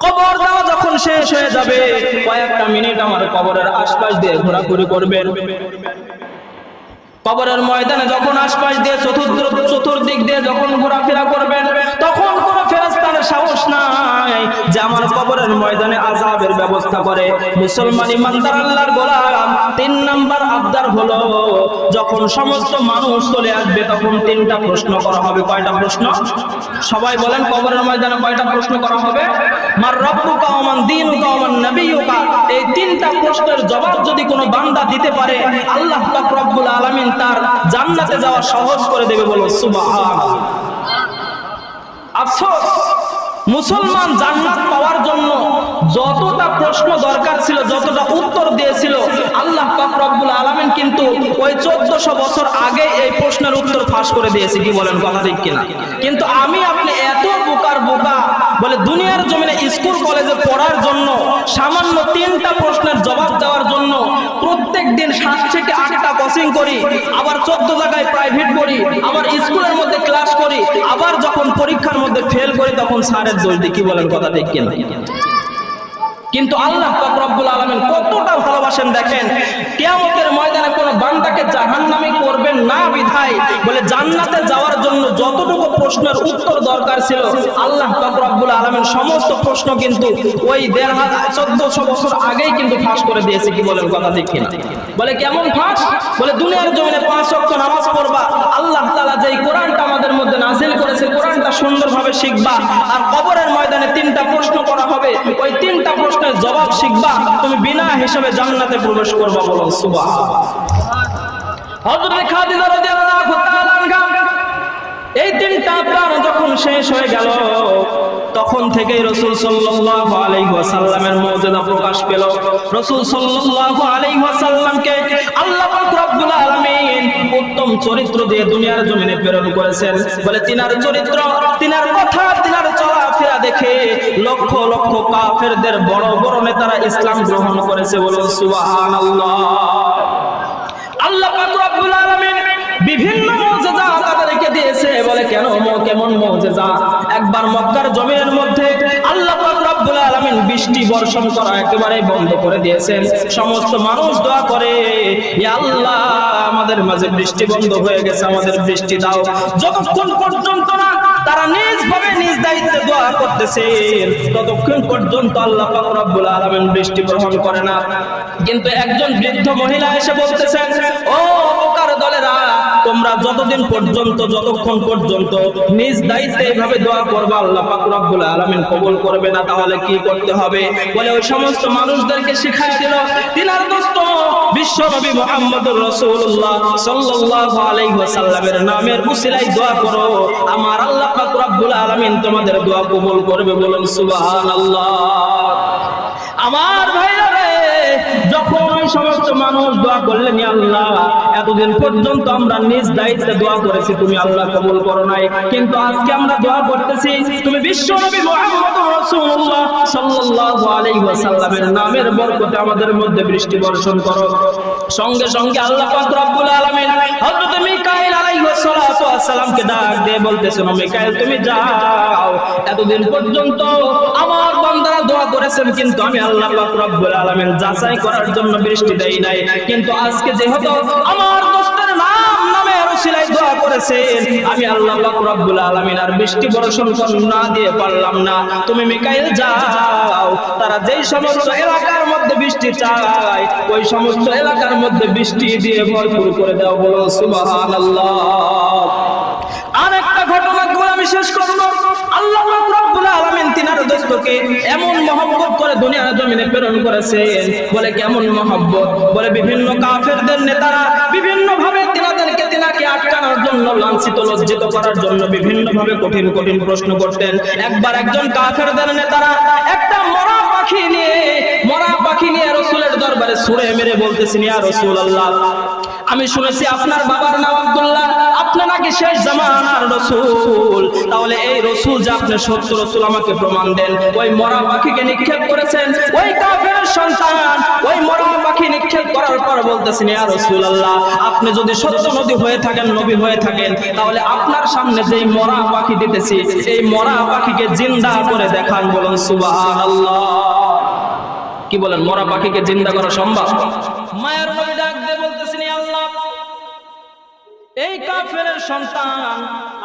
কবর দেওয়া যখন শেষ হয়ে যাবে, কয়েকটা মিনিট আমার কবরের আশপাশ দিয়ে ঘোরাঘুরি করবেন। কবরের ময়দানে যখন আশপাশ দিয়ে চতুর্দিক দিয়ে যখন ঘোরাফেরা করবেন, তখন কোনো ফেরেশতার সাহস নাই যে আমার কবরের ময়দানে আযাবের ব্যবস্থা করে। মুসলমান ইমানদার আল্লাহর গোলাম 3 নাম্বার আবদার হলো, যখন সমস্ত মানুষ চলে আসবে তখন 3টা প্রশ্ন করা হবে। কয়টা প্রশ্ন? সবাই বলেন, কবরের ময়দানে কয়টা প্রশ্ন করা হবে? মার রব্বুকা ওয়া মান দীনুকা ওয়া মান নাবিয়্যুকা। এই 3টা প্রশ্নের জবাব যদি কোনো বান্দা দিতে পারে, আল্লাহ পাক রব্বুল আলামিন তার জান্নাতে যাওয়া সহজ করে দেবে। বলো সুবহানাল্লাহ। আফসোস, মুসলমান জান্নাত পাওয়ার জন্য যতটা প্রশ্ন দরকার ছিল, যতটা উত্তর দিয়েছিল, আল্লাহ পাক রব্বুল আলামিন কিন্তু ওই 1400 বছর আগে এই প্রশ্নের উত্তর ফাঁস করে দিয়েছে। কি বলেন, কথা ঠিক কিনা? কিন্তু আমি আপনি এত বোকার বোকা, বলে দুনিয়ার জমিনে স্কুল কলেজে পড়ার জন্য সামান্য 3টা প্রশ্নের জবাব দেওয়ার জন্য প্রত্যেক দিন 7 থেকে 8টা কোচিং করি, আবার 14 জায়গায় প্রাইভেট করি, আবার স্কুলের মধ্যে ক্লাস করি, আবার যখন পরীক্ষার মধ্যে ফেল করি তখন স্যারের দোষ দিই। কি বলেন, কথা ঠিক কিনা? কিন্তু আল্লাহ পাক রব্বুল আলামিন কতটা ভালোবাসেন দেখেন। কিয়ামতের ময়দানে কোন বান্দাকে জাহান্নামী করবেন না বিধায় বলে জান্নাতে যাওয়ার জন্য যতটুকু প্রশ্নের উত্তর দরকার ছিল, আল্লাহ পাক রব্বুল আলামিন সমস্ত প্রশ্ন কিন্তু ওই 1400 বছর আগেই কিন্তু ফাঁস করে দিয়েছে। কি বলেন, কথা ঠিক কিনা? বলে কেমন ফাঁস? বলে দুনিয়ার জমিনে 5 ওয়াক্ত নামাজ পড়বা, আল্লাহ তাআলা যেই কোরআনটা আমাদের মধ্যে নাযিল করেছে কোরআনটা সুন্দরভাবে শিখবা, আর কবরের ময়দানে 3টা প্রশ্ন করা হবে, ওই 3টা প্রশ্নের জবাব শিখবা, তুমি বিনা হিসাবে জান্নাতে প্রবেশ করবা। বলো সুবহানাল্লাহ। হযরত খাদিজা রাদিয়াল্লাহু তাআলা আনহা এই 3টা আবদার যখন শেষ হয়ে গেল, তখন থেকেই রাসূল সাল্লাল্লাহু আলাইহি ওয়াসাল্লামের মুজিজা প্রকাশ পেল। রাসূল সাল্লাল্লাহু আলাইহি ওয়াসাল্লামকে আল্লাহ পাক রব্বুল আলামিন উত্তম চরিত্র দিয়ে দুনিয়ার জমিনে প্রেরণ করেছেন। বলে তিনার চরিত্র, তিনার কথা, তিনার চলাফেরা দেখে লক্ষ লক্ষ কাফেরদের বড় বড় নেতারা ইসলাম গ্রহণ করেছে। বলো সুবহানাল্লাহ। আল্লাহ পাক রব্বুল আলামিন বিভিন্ন মুজিজা তাদেরকে দিয়েছে। বলে কেন, কেমন মুজিজা? একবার মক্কার জমিনের মধ্যে আল্লাহ পাক রব্বুল আলামিন বৃষ্টি বর্ষণ করা একেবারে বন্ধ করে দিয়েছেন। সমস্ত মানুষ দোয়া করে, ইয়া আল্লাহ আমাদের মাঝে বৃষ্টি বন্ধ হয়ে গেছে, আমাদের বৃষ্টি দাও। যতক্ষণ পর্যন্ত না তারা নিজভাবে নিজ দায়িত্বে দোয়া করতেছেন, ততক্ষণ পর্যন্ত আল্লাহ পাক রব্বুল আলামিন বৃষ্টি গ্রহণ করে না। কিন্তু একজন বৃদ্ধ মহিলা এসে বলতেছেন, ও বোকার দলেরা, তোমরা যতক্ষণ পর্যন্ত নিজ দায়িত্বে এইভাবে দোয়া করবে, আল্লাহ পাক রব্বুল আলামিন কবুল করবে না। তাহলে কি করতে হবে? বলে ওই সমস্ত মানুষদেরকে শিখায় দিল তিনার দোস্ত বিশ্ব নবী মুহাম্মদুর রাসূলুল্লাহ সাল্লাল্লাহু আলাইহি ওয়াসাল্লামের নামের উসিলায় দোয়া করো, আমার আল্লাহ পাক রব্বুল আলামিন তোমাদের দোয়া কবুল করবে। বলুন সুবহানাল্লাহ। আমার ভাইরা রে, যখন ওই সমস্ত মানুষ দোয়া করলেন, ইয়া আল্লাহ এতদিন পর্যন্ত আমরা নিজ দায়িত্বে দোয়া করেছি, তুমি আল্লাহ কবুল করো নাই, কিন্তু আজকে আমরা দোয়া করতেছি তুমি বিশ্ব নবী মুহাম্মদুর রাসূলুল্লাহ সাল্লাল্লাহু আলাইহি ওয়াসাল্লামের নামের বরকতে আমাদের মধ্যে বৃষ্টি বর্ষণ করো। সঙ্গে সঙ্গে আল্লাহ পাক রব্বুল আলামিন হযরত মিকাইল আলাইহিস সালাতু ওয়াস সালামকে ডাক দিয়ে বলতেছেন, মিকাইল তুমি যাও, এতদিন পর্যন্ত আমার বান্দারা দোয়া করেছেন কিন্তু আমি আল্লাহ পাক রব্বুল আলামিন যাচাই করার জন্য বৃষ্টি দেই নাই, কিন্তু আজকে যেহেতু আমার দোস্তের নামের উসিলায় দোয়া করেছেন, আমি আল্লাহ পাক রব্বুল আলামিন আর বৃষ্টি বর্ষণ না দিয়ে পারলাম না, তুমি মিকাইল যাও, তারা যেই সমস্ত এলাকার মধ্যে বৃষ্টি চায় ওই সমস্ত এলাকার মধ্যে বৃষ্টি দিয়ে ভরপুর করে দাও। বলো সুবহানাল্লাহ। আরেকটা ঘটনা বলে আমি শেষ করব। আল্লাহ পাক রব্বুল আলামিন তিনার দোস্তকে এমন মহব্বত করে দুনিয়ার জমিনে প্রেরণ করেছেন। বলে কেমন মহব্বত? বলে বিভিন্ন কাফেরদের নেতারা বিভিন্ন ভাবে তিনাকে আটকানোর জন্য, লাঞ্ছিত লজ্জিত করার জন্য বিভিন্ন ভাবে কঠিন কঠিন প্রশ্ন করতেন। একবার একজন কাফেরদের নেতারা একটা মরা পাখি নিয়ে রাসূলের দরবারে ছুঁড়ে মেরে বলতেছেন, ইয়া রাসূলুল্লাহ আমি শুনেছি আপনার বাবার নাম আব্দুল্লাহ, আপনি নাকি শেষ জামানার রাসূল। তাহলে এই রাসূল যে আপনি সত্য রাসূল আমাকে প্রমাণ দেন। ওই মরা পাখিকে নিক্ষেপ করেছেন, ওই কাফেরের সন্তান ওই মরা পাখি নিক্ষেপ করার পর বলতেছেন, ইয়া রাসূলুল্লাহ, আপনি যদি সত্য নবী হয়ে থাকেন, নবী হয়ে থাকেন, তাহলে আপনার সামনে যেই মরা পাখি দিতেছি, এই মরা পাখিকে জিন্দা করে দেখান। বলুন সুবহানাল্লাহ। কি বলেন, মরা পাখিকে জিন্দা করা সম্ভব? মায়ের নবী ডাক দিয়ে বলতেছেন, ইয়া আল্লাহ, এই কাফেরের সন্তান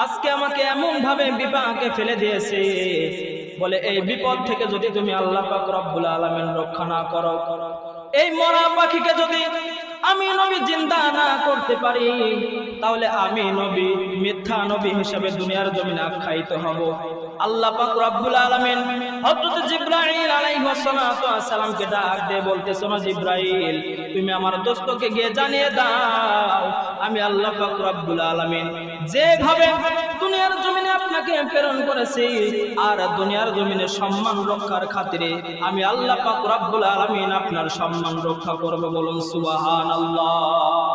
আজকে আমাকে এমন ভাবে বিপাকে ফেলে দিয়েছে, বলে এই বিপদ থেকে যদি তুমি আল্লাহ পাক রব্বুল আলামিন রক্ষা না করো, এই মরা পাখিকে যদি আমি নবী জিন্দা না করতে পারি, তাহলে আমি নবী মিথ্যা নবী হিসেবে দুনিয়ার জমিনে আখ্যায়িত হব। আল্লাহ পাক রব্বুল আলামিন হযরত জিবরাইল আলাইহিস সালামকে ডাক দিয়ে বলতেছেন, না জিবরাইল, তুমি আমার দোস্তকে গিয়ে জানিয়ে দাও, আমি আল্লাহ পাক রব্বুল আলামিন যেভাবে দুনিয়ার জমিনে আপনাকে প্রেরণ করেছি, আর দুনিয়ার জমিনে সম্মান রক্ষার খাতিরে আমি আল্লাহ পাক রব্বুল আলামিন আপনার সম্মান রক্ষা করব। বলুন সুবহানাল্লাহ।